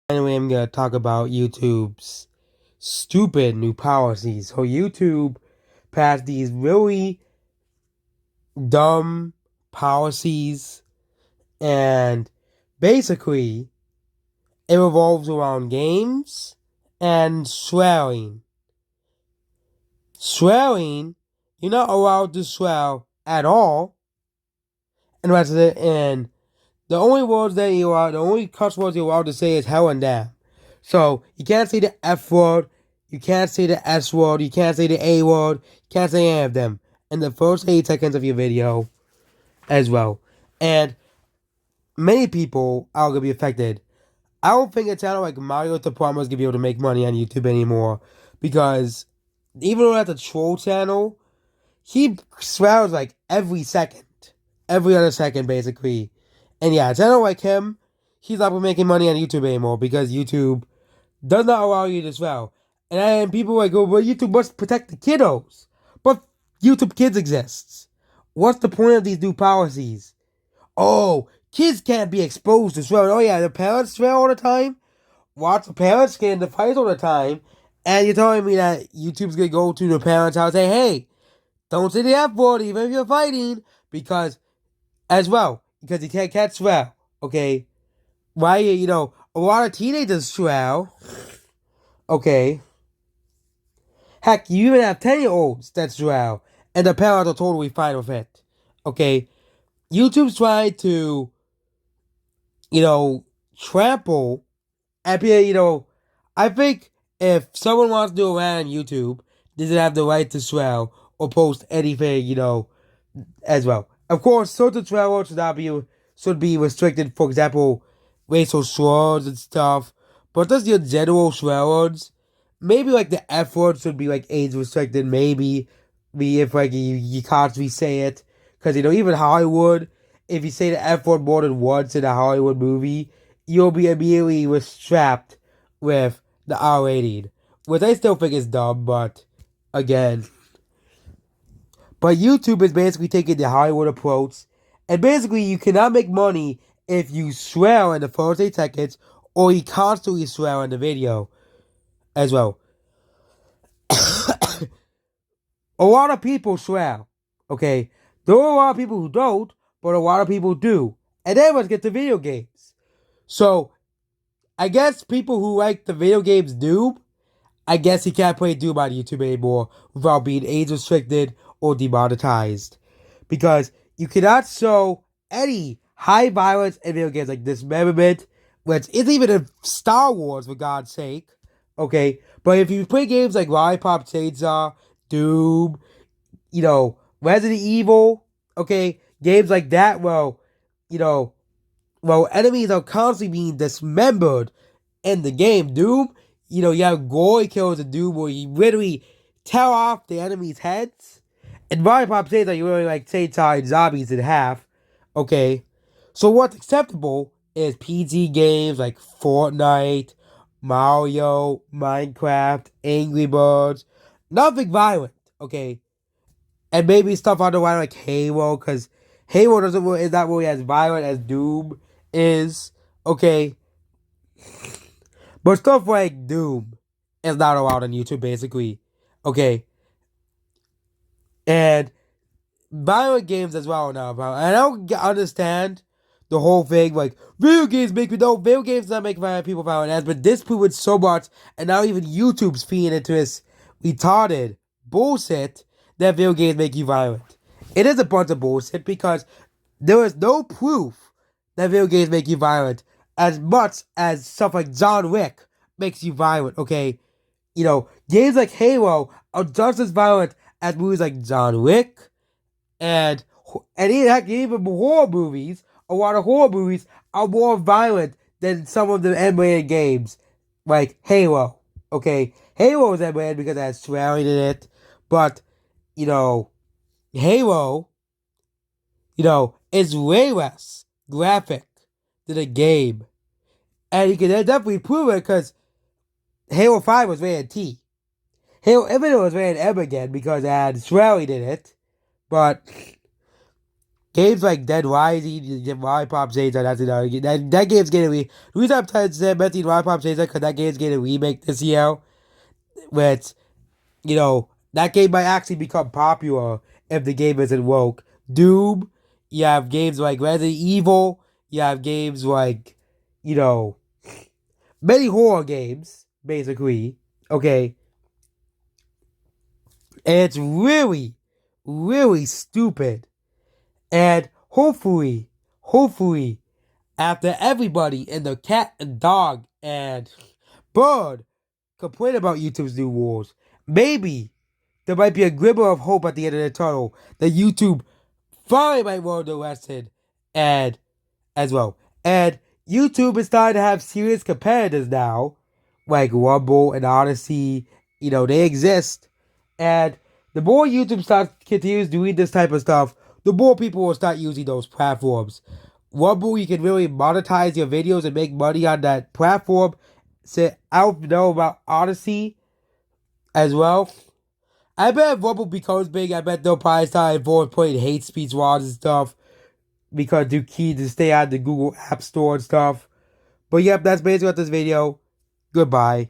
Anyway, I'm going to talk about YouTube's stupid new policies. So YouTube passed these really dumb policies, and basically it revolves around games and swearing. Swearing, you're not allowed to swear at all. And the only words that the only cuss words you're allowed to say is hell and damn. So you can't say the F word, you can't say the S word, you can't say the A word, you can't say any of them in the first 8 seconds of your video as well. And many people are gonna be affected. I don't think a channel like Mario the Plumber is gonna be able to make money on YouTube anymore, because even though that's a troll channel, he swears like every second, every other second basically. And yeah, a channel like him, he's not making money on YouTube anymore because YouTube does not allow you to swear. And people like, oh, well, YouTube must protect the kiddos. But YouTube Kids exists. What's the point of these new policies? Oh, kids can't be exposed to swearing. Oh yeah, the parents swear all the time? Watch the parents get into fights all the time. And you're telling me that YouTube's gonna go to the parents' house and say, hey, don't say the F word even if you're fighting. Because, as well, because you can't swear, okay? Why, a lot of teenagers swear, okay? Heck, you even have 10-year-olds that swear, and the parents are totally fine with it, okay? YouTube's trying to, trample, and, I think if someone wants to do a rant on YouTube, they should have the right to swear or post anything, as well. Of course, certain swear words should be restricted. For example, racial slurs and stuff. But just your general swear words, maybe like the F word should be like age restricted. Maybe if like you can't say it, because even Hollywood, if you say the F word more than once in a Hollywood movie, you'll be immediately strapped with the R rating, which I still think is dumb. But again. But YouTube is basically taking the Hollywood approach. And basically, you cannot make money if you swear in the first 8 seconds or you constantly swear in the video as well. A lot of people swear, okay? There are a lot of people who don't, but a lot of people do. And then let's get to video games. So, I guess people who like the video games Doom, I guess you can't play Doom on YouTube anymore without being age restricted or demonetized. Because you cannot show any high violence in video games like dismemberment, which isn't even in Star Wars, for God's sake. Okay? But if you play games like Lollipop Chainsaw, Doom, Resident Evil, okay? Games like that, enemies are constantly being dismembered in the game. Doom, you have gory kills in Doom where you literally tear off the enemy's heads. And Lollipop Chainsaw, you really like chainsawing zombies in half. Okay. So what's acceptable is PG games like Fortnite, Mario, Minecraft, Angry Birds. Nothing violent, okay? And maybe stuff on the line like Halo, because Halo is not really as violent as Doom is, okay? But stuff like Doom is not allowed on YouTube, basically, okay? And violent games as well now, bro. And I don't understand the whole thing, like, video games make me, no, video games not make violent people violent as, but this proves so much, and now even YouTube's feeding into this retarded bullshit that video games make you violent. It is a bunch of bullshit because there is no proof that video games make you violent as much as stuff like John Wick makes you violent, okay? Games like Halo are just as violent as movies like John Wick, and even horror movies. A lot of horror movies are more violent than some of the animated games, like Halo. Okay, Halo is animated because it has swearing in it, but Halo, is way less graphic than a game, and you can definitely prove it because Halo 5 was rated T. Halo Infinite was rated M again because it had swearing in it, but Games like Dead Rising, Lollipop Chaser, that's another game. That game's getting the reason I'm trying to say mentioning Lollipop Chaser because that game's getting a remake this year. Which, that game might actually become popular if the game isn't woke. Doom, you have games like Resident Evil, you have games like, many horror games, basically. Okay. And it's really, really stupid. And hopefully, after everybody in the cat and dog and bird complain about YouTube's new rules, maybe there might be a glimmer of hope at the end of the tunnel that YouTube finally might learn the lesson and as well. And YouTube is starting to have serious competitors now, like Rumble and Odyssey. They exist. And the more YouTube continues doing this type of stuff, the more people will start using those platforms. Rumble, you can really monetize your videos and make money on that platform. So I don't know about Odyssey as well. I bet if Rumble becomes big, I bet they'll probably start involved putting hate speech laws and stuff because they're key to stay out of the Google App Store and stuff. But yep, that's basically what this video. Goodbye.